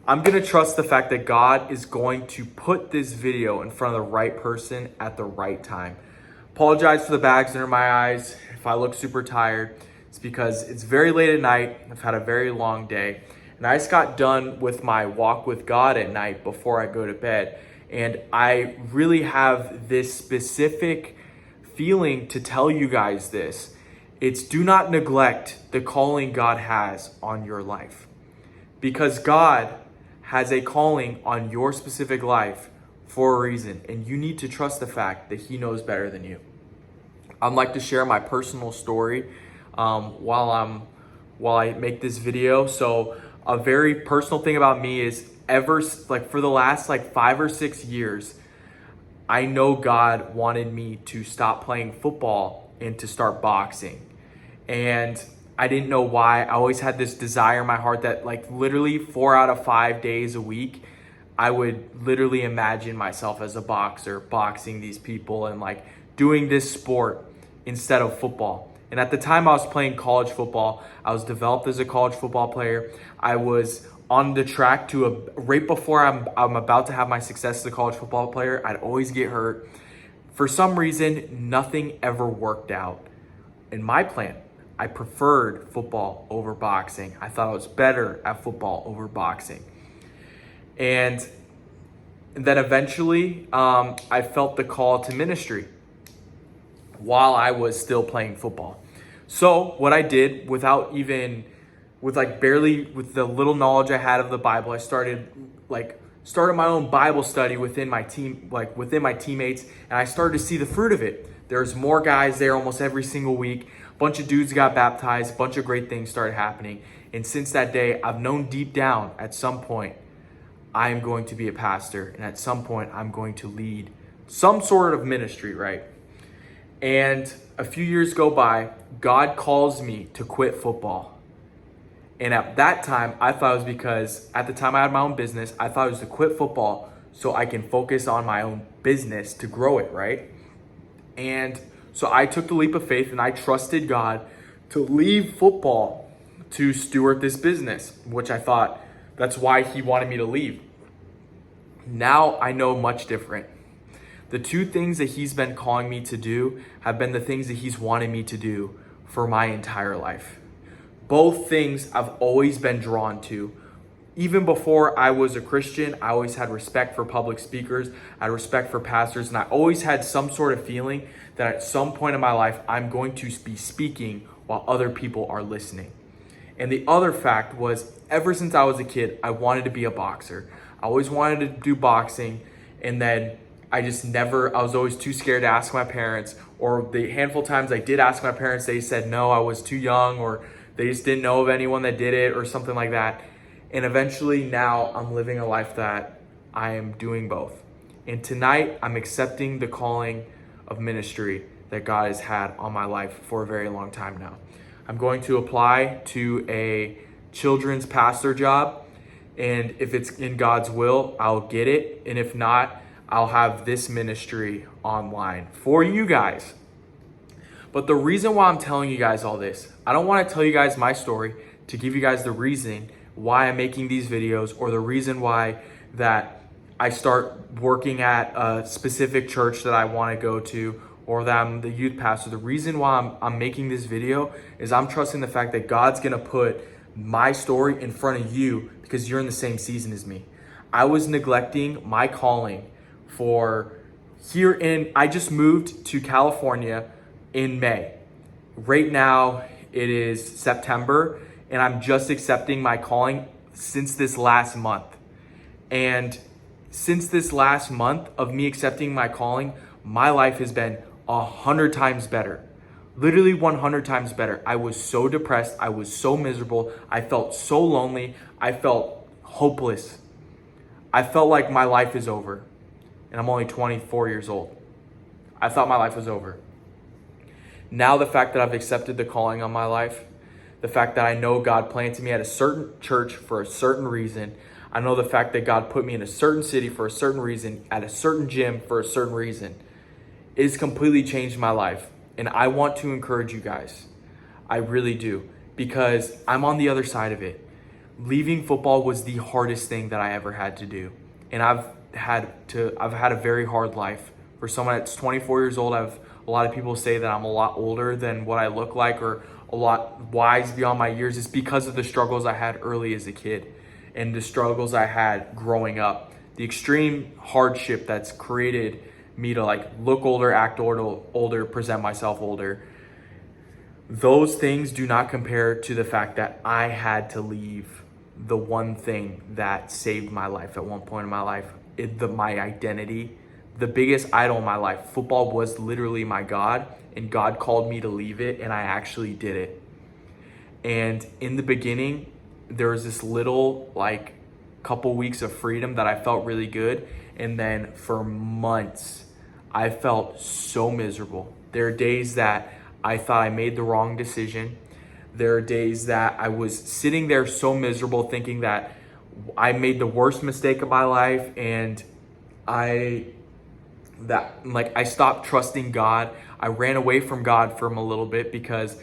I'm going to trust the fact that God is going to put this video in front of the right person at the right time. Apologize for the bags under my eyes. If I look super tired, it's because it's very late at night. I've had a very long day. And I just got done with my walk with God at night before I go to bed. And I really have this specific feeling to tell you guys this. It's do not neglect the calling God has on your life. Because God has a calling on your specific life for a reason, and you need to trust the fact that He knows better than you. I'd like to share my personal story while I make this video. So a very personal thing about me is for the last 5 or 6 years, I know God wanted me to stop playing football and to start boxing. And I didn't know why. I always had this desire in my heart that literally 4 out of 5 days a week, I would literally imagine myself as a boxer, boxing these people and doing this sport instead of football. And at the time I was playing college football, I was developed as a college football player. I was on the track to right before I'm about to have my success as a college football player, I'd always get hurt. For some reason, nothing ever worked out in my plan. I preferred football over boxing. I thought I was better at football over boxing. And then eventually, I felt the call to ministry while I was still playing football. So what I did with the little knowledge I had of the Bible, I started my own Bible study within my team, within my teammates, and I started to see the fruit of it. There's more guys there almost every single week. A bunch of dudes got baptized, a bunch of great things started happening. And since that day, I've known deep down at some point, I am going to be a pastor. And at some point, I'm going to lead some sort of ministry, right? And a few years go by, God calls me to quit football. And at that time, I thought it was because at the time I had my own business, I thought it was to quit football so I can focus on my own business to grow it, right? And so I took the leap of faith and I trusted God to leave football to steward this business, which I thought that's why He wanted me to leave. Now I know much different. The two things that He's been calling me to do have been the things that He's wanted me to do for my entire life. Both things I've always been drawn to. Even before I was a Christian, I always had respect for public speakers. I had respect for pastors, and I always had some sort of feeling that at some point in my life, I'm going to be speaking while other people are listening. And the other fact was, ever since I was a kid, I wanted to be a boxer. I always wanted to do boxing, and then I was always too scared to ask my parents, or the handful of times I did ask my parents, they said no, I was too young, or they just didn't know of anyone that did it or something like that. And eventually now I'm living a life that I am doing both. And tonight I'm accepting the calling of ministry that God has had on my life for a very long time now. I'm going to apply to a children's pastor job. And if it's in God's will, I'll get it. And if not, I'll have this ministry online for you guys. But the reason why I'm telling you guys all this, I don't want to tell you guys my story to give you guys the reason why I'm making these videos or the reason why that I start working at a specific church that I want to go to or that I'm the youth pastor. The reason why I'm making this video is I'm trusting the fact that God's going to put my story in front of you because you're in the same season as me. I was neglecting my calling I just moved to California in May. Right now it is September and I'm just accepting my calling since this last month. And since this last month of me accepting my calling, my life has been 100 times better. Literally 100 times better. I was so depressed. I was so miserable. I felt so lonely. I felt hopeless. I felt like my life is over. And I'm only 24 years old. I thought my life was over. Now the fact that I've accepted the calling on my life, the fact that I know God planted me at a certain church for a certain reason, I know the fact that God put me in a certain city for a certain reason, at a certain gym for a certain reason, it has completely changed my life. And I want to encourage you guys. I really do. Because I'm on the other side of it. leaving football was the hardest thing that I ever had to do. And I've had a very hard life. For someone that's 24 years old, a lot of people say that I'm a lot older than what I look like, or a lot wise beyond my years. It's because of the struggles I had early as a kid and the struggles I had growing up. The extreme hardship that's created me to like look older, act older, present myself older. Those things do not compare to the fact that I had to leave the one thing that saved my life at one point in my life, my identity, the biggest idol in my life. Football was literally my God, and God called me to leave it, and I actually did it. And in the beginning, there was this little like couple weeks of freedom that I felt really good, and then for months I felt so miserable. There are days that I thought I made the wrong decision. There are days that I was sitting there so miserable thinking that I made the worst mistake of my life, and I stopped trusting God. I ran away from God for a little bit, because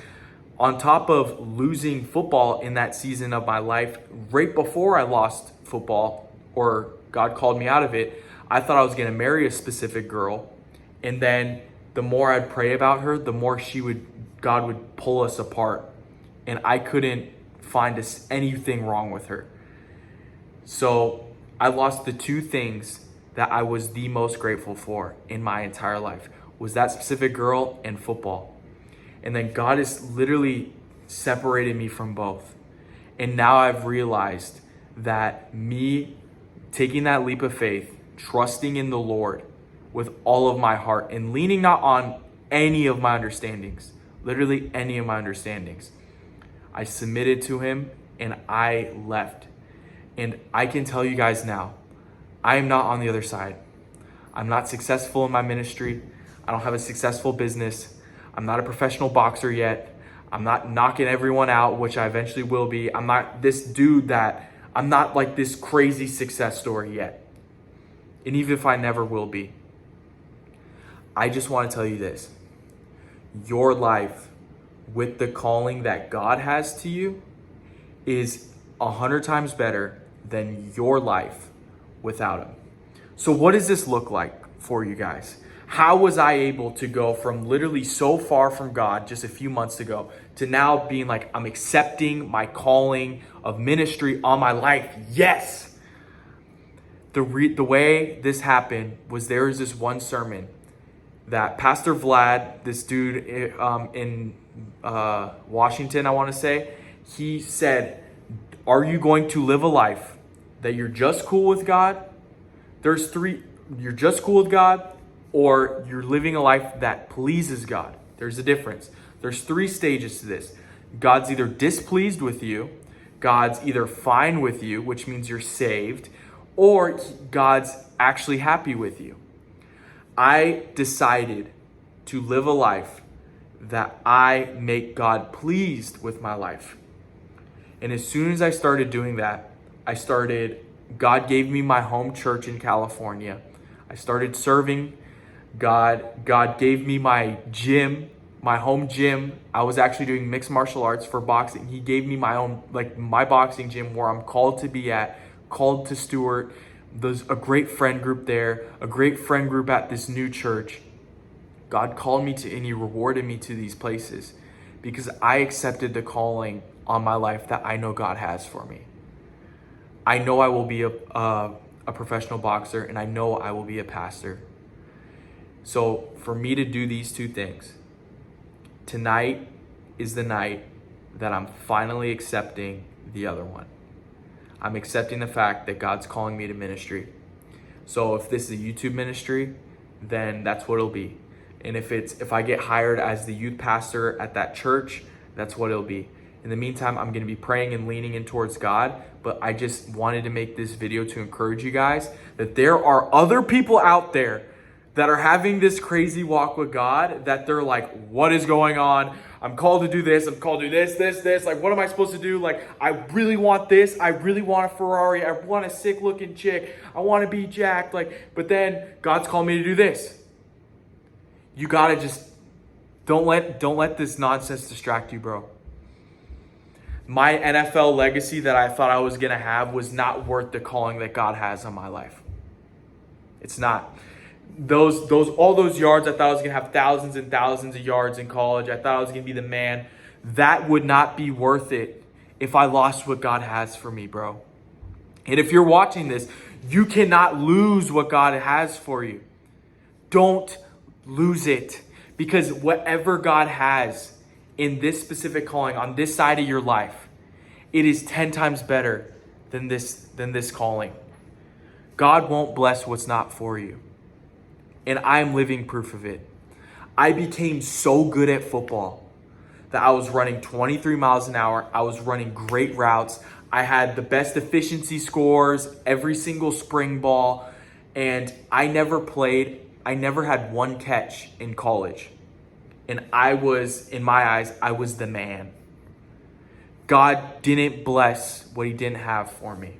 on top of losing football in that season of my life, right before I lost football, or God called me out of it, I thought I was going to marry a specific girl. And then the more I'd pray about her, the more God would pull us apart. And I couldn't find anything wrong with her. So I lost the two things that I was the most grateful for in my entire life, was that specific girl and football. And then God has literally separated me from both. And now I've realized that me taking that leap of faith, trusting in the Lord with all of my heart, and leaning not on any of my understandings, literally any of my understandings, I submitted to him and I left. And I can tell you guys now, I am not on the other side. I'm not successful in my ministry. I don't have a successful business. I'm not a professional boxer yet. I'm not knocking everyone out, which I eventually will be. I'm not this dude I'm not like this crazy success story yet. And even if I never will be, I just want to tell you this. Your life with the calling that God has to you is 100 times better than your life without him. So what does this look like for you guys? How was I able to go from literally so far from God just a few months ago to now being like, I'm accepting my calling of ministry on my life? Yes. The way this happened was, there was this one sermon that Pastor Vlad, this dude in Washington, I want to say, he said, are you going to live a life that you're just cool with God? There's three: you're just cool with God, or you're living a life that pleases God. There's a difference. There's three stages to this. God's either displeased with you, God's either fine with you, which means you're saved, or God's actually happy with you. I decided to live a life that I make God pleased with my life. And as soon as I started doing that, God gave me my home church in California. I started serving God. God gave me my gym, my home gym. I was actually doing mixed martial arts for boxing. He gave me my own, my boxing gym where I'm called to be at, called to steward. There's a great friend group there, a great friend group at this new church. God called me to, and he rewarded me to these places because I accepted the calling on my life that I know God has for me. I know I will be a professional boxer, and I know I will be a pastor. So for me to do these two things, tonight is the night that I'm finally accepting the other one. I'm accepting the fact that God's calling me to ministry. So if this is a YouTube ministry, then that's what it'll be. And if I get hired as the youth pastor at that church, that's what it'll be. In the meantime, I'm going to be praying and leaning in towards God, but I just wanted to make this video to encourage you guys that there are other people out there that are having this crazy walk with God, that they're like, what is going on? I'm called to do this. I'm called to do this. Like, what am I supposed to do? Like, I really want this. I really want a Ferrari. I want a sick looking chick. I want to be jacked. But then God's called me to do this. You gotta just, don't let this nonsense distract you, bro. My NFL legacy that I thought I was going to have was not worth the calling that God has on my life. It's not. All those yards, I thought I was going to have thousands and thousands of yards in college. I thought I was going to be the man. That would not be worth it if I lost what God has for me, bro. And if you're watching this, you cannot lose what God has for you. Don't lose it, because whatever God has in this specific calling on this side of your life, it is 10 times better than this calling. God won't bless what's not for you. And I'm living proof of it. I became so good at football that I was running 23 miles an hour. I was running great routes. I had the best efficiency scores every single spring ball. And I never had one catch in college. And in my eyes, I was the man. God didn't bless what he didn't have for me.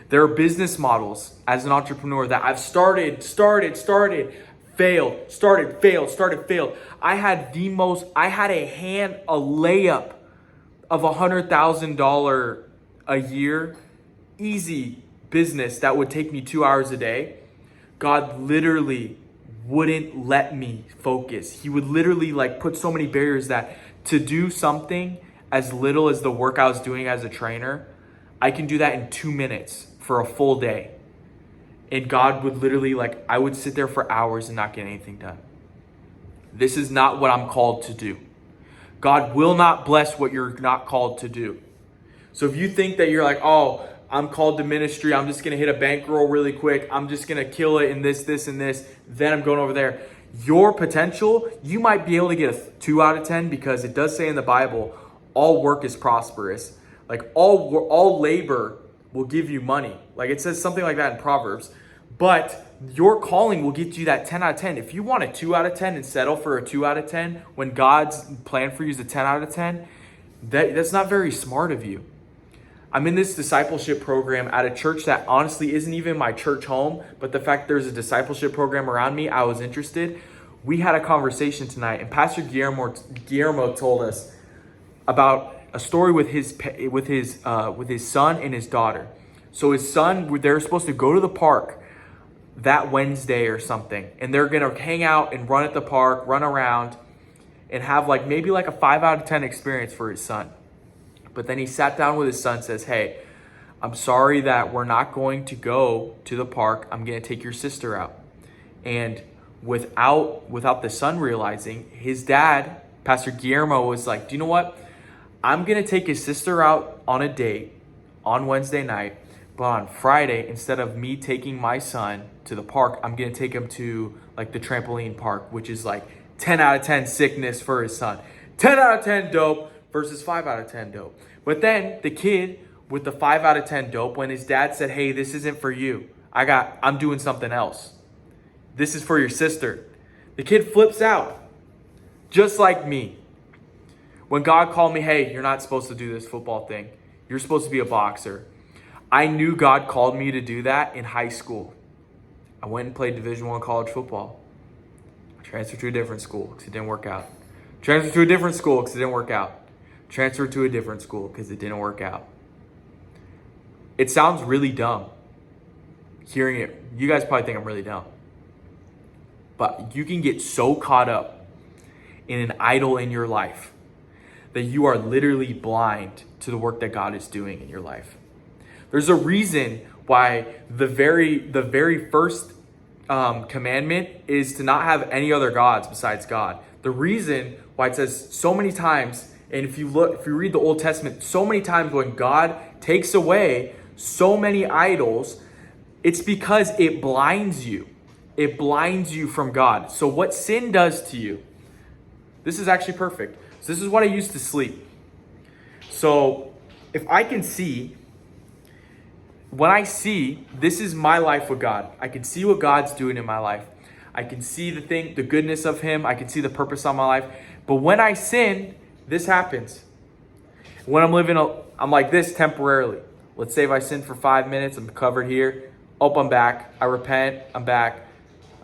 There are business models as an entrepreneur that I've started, failed, started, failed. I had a layup of $100,000 a year, easy business that would take me 2 hours a day. God literally wouldn't let me focus. He would literally put so many barriers that to do something as little as the work I was doing as a trainer, I can do that in 2 minutes for a full day. And God would literally, I would sit there for hours and not get anything done. This is not what I'm called to do. God will not bless what you're not called to do. So if you think that you're oh, I'm called to ministry, I'm just going to hit a bankroll really quick, I'm just going to kill it in this, and this, then I'm going over there. Your potential, you might be able to get a 2 out of 10 because it does say in the Bible, all work is prosperous. All labor will give you money. It says something like that in Proverbs. But your calling will get you that 10 out of 10. If you want a 2 out of 10 and settle for a 2 out of 10 when God's plan for you is a 10 out of 10, that's not very smart of you. I'm in this discipleship program at a church that honestly isn't even my church home, but the fact there's a discipleship program around me, I was interested. We had a conversation tonight, and Pastor Guillermo told us about a story with his son and his daughter. So his son, they're supposed to go to the park that Wednesday or something, and they're gonna hang out and run at the park, run around, and have maybe a 5 out of 10 experience for his son. But then he sat down with his son, says, "Hey, I'm sorry that we're not going to go to the park. I'm gonna take your sister out." And without the son realizing, his dad, Pastor Guillermo, was like, "Do you know what? I'm gonna take his sister out on a date on Wednesday night, but on Friday, instead of me taking my son to the park, I'm gonna take him to the trampoline park, which is 10 out of 10 sickness for his son. 10 out of 10 dope versus 5 out of 10 dope." But then the kid with the 5 out of 10 dope, when his dad said, "Hey, this isn't for you. I'm doing something else. This is for your sister." The kid flips out, just like me. When God called me, "Hey, you're not supposed to do this football thing. You're supposed to be a boxer." I knew God called me to do that in high school. I went and played Division I college football. I transferred to a different school because it didn't work out. Transferred to a different school because it didn't work out. Transferred to a different school because it didn't work out. It sounds really dumb. Hearing it, you guys probably think I'm really dumb. But you can get so caught up in an idol in your life that you are literally blind to the work that God is doing in your life. There's a reason why the very first commandment is to not have any other gods besides God. The reason why it says so many times, and if you read the Old Testament, so many times when God takes away so many idols, it's because it blinds you. It blinds you from God. So what sin does to you, this is actually perfect. So this is what I used to sleep. So if I can see, when I see, this is my life with God. I can see what God's doing in my life. I can see the goodness of him. I can see the purpose on my life. But when I sin, this happens. When I'm like this temporarily. Let's say if I sin for 5 minutes, I'm covered here. Oh, I'm back. I repent. I'm back.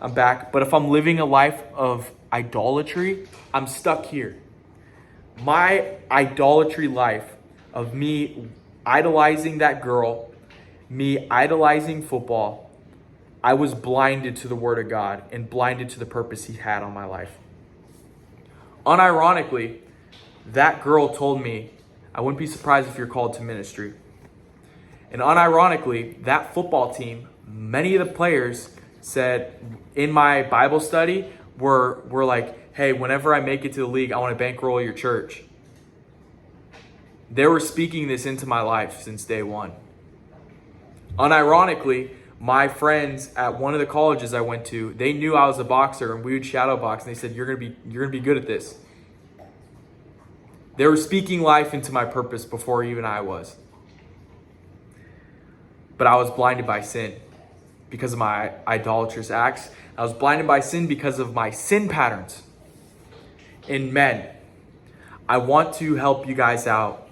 But if I'm living a life of idolatry, I'm stuck here. My idolatry life of me idolizing that girl, me idolizing football, I was blinded to the Word of God and blinded to the purpose He had on my life. Unironically, that girl told me, I wouldn't be surprised if you're called to ministry. And unironically, that football team, many of the players said in my Bible study were like, hey, whenever I make it to the league, I want to bankroll your church. They were speaking this into my life since day one. Unironically, my friends at one of the colleges I went to, they knew I was a boxer and we would shadow box, and they said, you're gonna be good at this. They were speaking life into my purpose before even I was. But I was blinded by sin because of my idolatrous acts. I was blinded by sin because of my sin patterns. And men, I want to help you guys out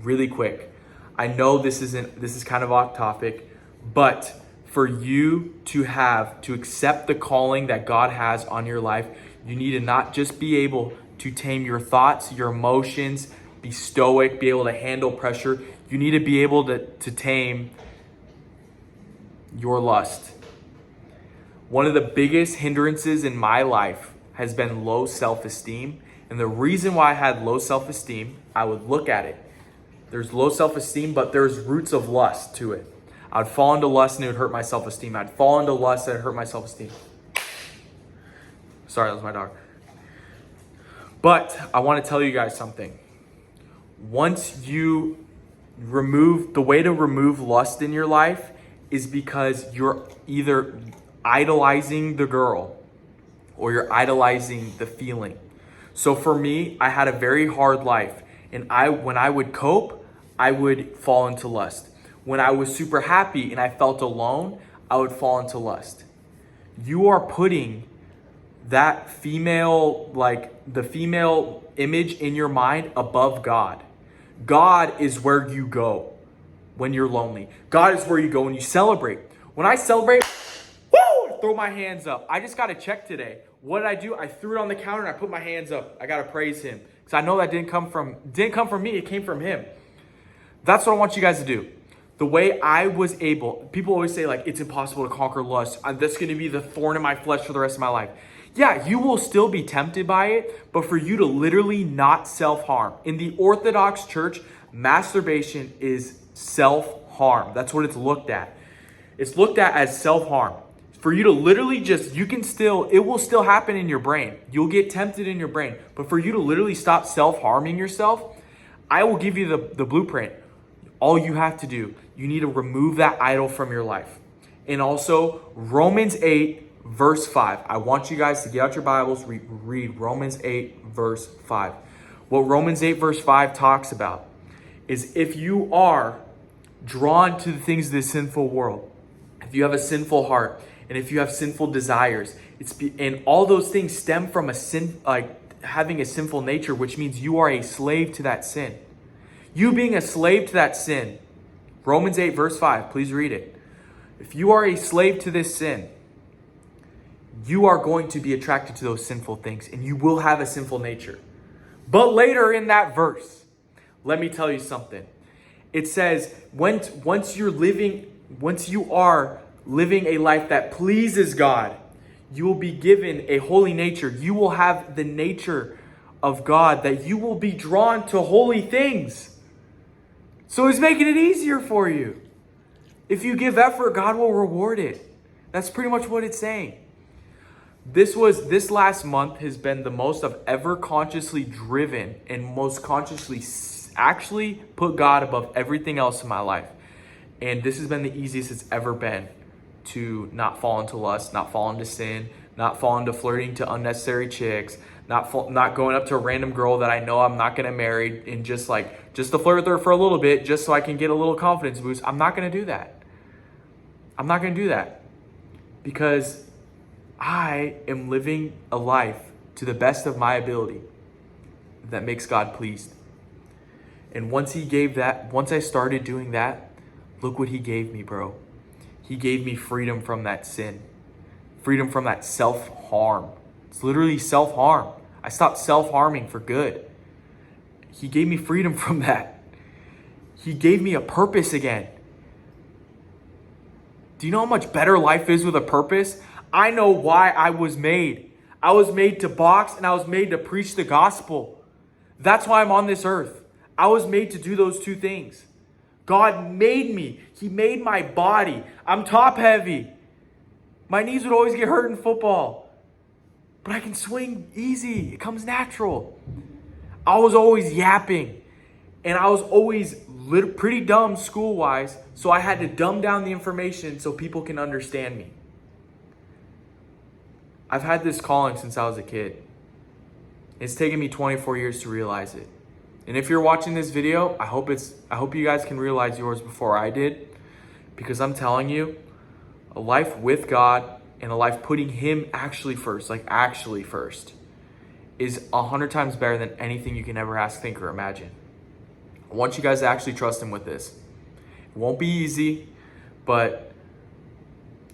really quick. I know this is kind of off topic, but for you to accept the calling that God has on your life, you need to not just be able to tame your thoughts, your emotions, be stoic, be able to handle pressure. You need to be able to tame your lust. One of the biggest hindrances in my life has been low self-esteem. And the reason why I had low self-esteem, I would look at it. There's low self-esteem, but there's roots of lust to it. I'd fall into lust and it would hurt my self-esteem. I'd fall into lust and it hurt my self-esteem. Sorry, that was my dog. But I want to tell you guys something. Once you the way to remove lust in your life is because you're either idolizing the girl or you're idolizing the feeling. So for me, I had a very hard life, and when I would cope, I would fall into lust. When I was super happy and I felt alone, I would fall into lust. You are putting that the female image in your mind above God. God is where you go when you're lonely. God is where you go when you celebrate. When I celebrate, woo, throw my hands up. I just got a check today. What did I do? I threw it on the counter and I put my hands up. I got to praise Him because I know that didn't come from me. It came from Him. That's what I want you guys to do. The way I was able, people always say like, it's impossible to conquer lust. That's going to be the thorn in my flesh for the rest of my life. Yeah, you will still be tempted by it, but for you to literally not self-harm. In the Orthodox Church, masturbation is self-harm. That's what it's looked at. It's looked at as self-harm. For you to literally it will still happen in your brain. You'll get tempted in your brain. But for you to literally stop self-harming yourself, I will give you the blueprint. All you have to do, you need to remove that idol from your life. And also, Romans 8, verse 5. I want you guys to get out your Bibles, read Romans 8, verse 5. What Romans 8, verse 5 talks about is if you are drawn to the things of this sinful world, if you have a sinful heart, and if you have sinful desires, and all those things stem from having a sinful nature, which means you are a slave to that sin. You being a slave to that sin, Romans 8, verse 5, please read it. If you are a slave to this sin, you are going to be attracted to those sinful things, and you will have a sinful nature. But later in that verse, let me tell you something. It says, once you are living a life that pleases God, you will be given a holy nature. You will have the nature of God, that you will be drawn to holy things. So He's making it easier for you. If you give effort, God will reward it. That's pretty much what it's saying. This last month has been the most I've ever consciously driven and most consciously actually put God above everything else in my life. And this has been the easiest it's ever been to not fall into lust, not fall into sin, not fall into flirting to unnecessary chicks, not going up to a random girl that I know I'm not going to marry and just to flirt with her for a little bit just so I can get a little confidence boost. I'm not going to do that. I'm not going to do that because I am living a life to the best of my ability that makes God pleased. And once I started doing that, look what He gave me, bro. He gave me freedom from that sin, freedom from that self-harm. It's literally self-harm. I stopped self-harming for good. He gave me freedom from that. He gave me a purpose again. Do you know how much better life is with a purpose? I know why I was made. I was made to box and I was made to preach the gospel. That's why I'm on this earth. I was made to do those two things. God made me. He made my body. I'm top heavy. My knees would always get hurt in football. But I can swing easy. It comes natural. I was always yapping. And I was always pretty dumb school-wise. So I had to dumb down the information so people can understand me. I've had this calling since I was a kid. It's taken me 24 years to realize it. And if you're watching this video, I hope you guys can realize yours before I did. Because I'm telling you, a life with God and a life putting Him actually first, is 100 times better than anything you can ever ask, think, or imagine. I want you guys to actually trust Him with this. It won't be easy, but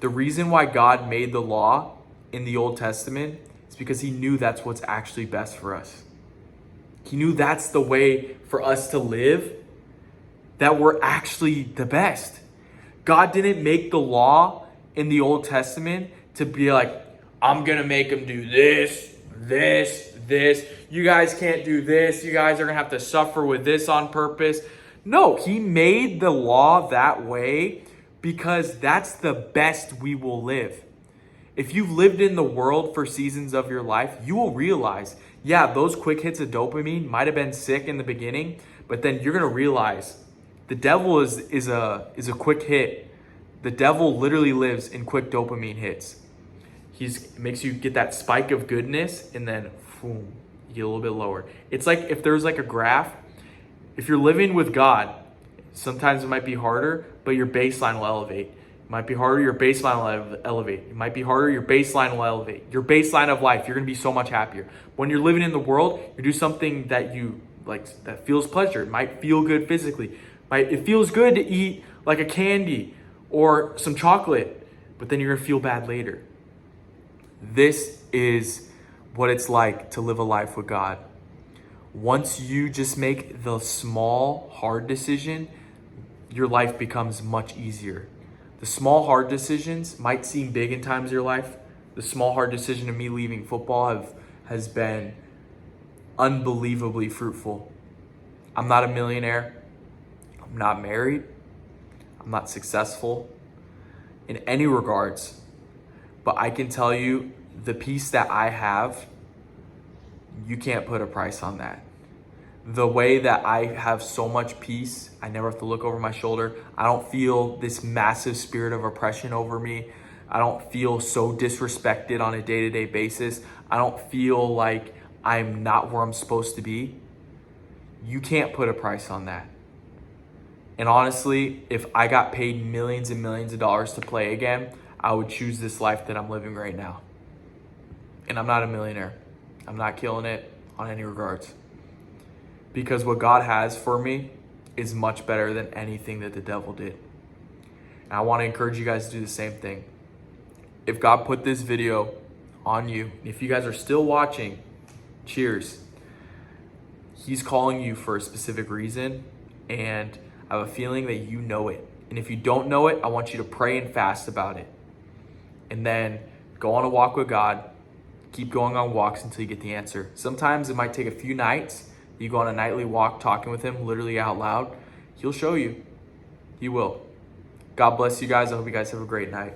the reason why God made the law in the Old Testament is because He knew that's what's actually best for us. He knew that's the way for us to live, that we're actually the best. God didn't make the law in the Old Testament to be like, I'm going to make them do this. You guys can't do this. You guys are going to have to suffer with this on purpose. No, He made the law that way because that's the best we will live. If you've lived in the world for seasons of your life, you will realize, yeah, those quick hits of dopamine might have been sick in the beginning, but then you're going to realize the devil is a quick hit. The devil literally lives in quick dopamine hits. He makes you get that spike of goodness and then boom, you get a little bit lower. It's like if there's like a graph, if you're living with God, sometimes it might be harder, but your baseline will elevate. It might be harder, your baseline will elevate. It might be harder, your baseline will elevate. Your baseline of life, you're going to be so much happier. When you're living in the world, you do something that you like, that feels pleasure. It might feel good physically. It feels good to eat like a candy or some chocolate, but then you're going to feel bad later. This is what it's like to live a life with God. Once you just make the small, hard decision, your life becomes much easier. The small, hard decisions might seem big in times of your life. The small, hard decision of me leaving football has been unbelievably fruitful. I'm not a millionaire. I'm not married. I'm not successful in any regards. But I can tell you the peace that I have, you can't put a price on that. The way that I have so much peace, I never have to look over my shoulder. I don't feel this massive spirit of oppression over me. I don't feel so disrespected on a day-to-day basis. I don't feel like I'm not where I'm supposed to be. You can't put a price on that. And honestly, if I got paid millions and millions of dollars to play again, I would choose this life that I'm living right now. And I'm not a millionaire. I'm not killing it on any regards. Because what God has for me is much better than anything that the devil did. And I want to encourage you guys to do the same thing. If God put this video on you, if you guys are still watching, cheers. He's calling you for a specific reason, and I have a feeling that you know it. And if you don't know it, I want you to pray and fast about it. And then go on a walk with God. Keep going on walks until you get the answer. Sometimes it might take a few nights. You go on a nightly walk talking with Him, literally out loud. He'll show you. He will. God bless you guys. I hope you guys have a great night.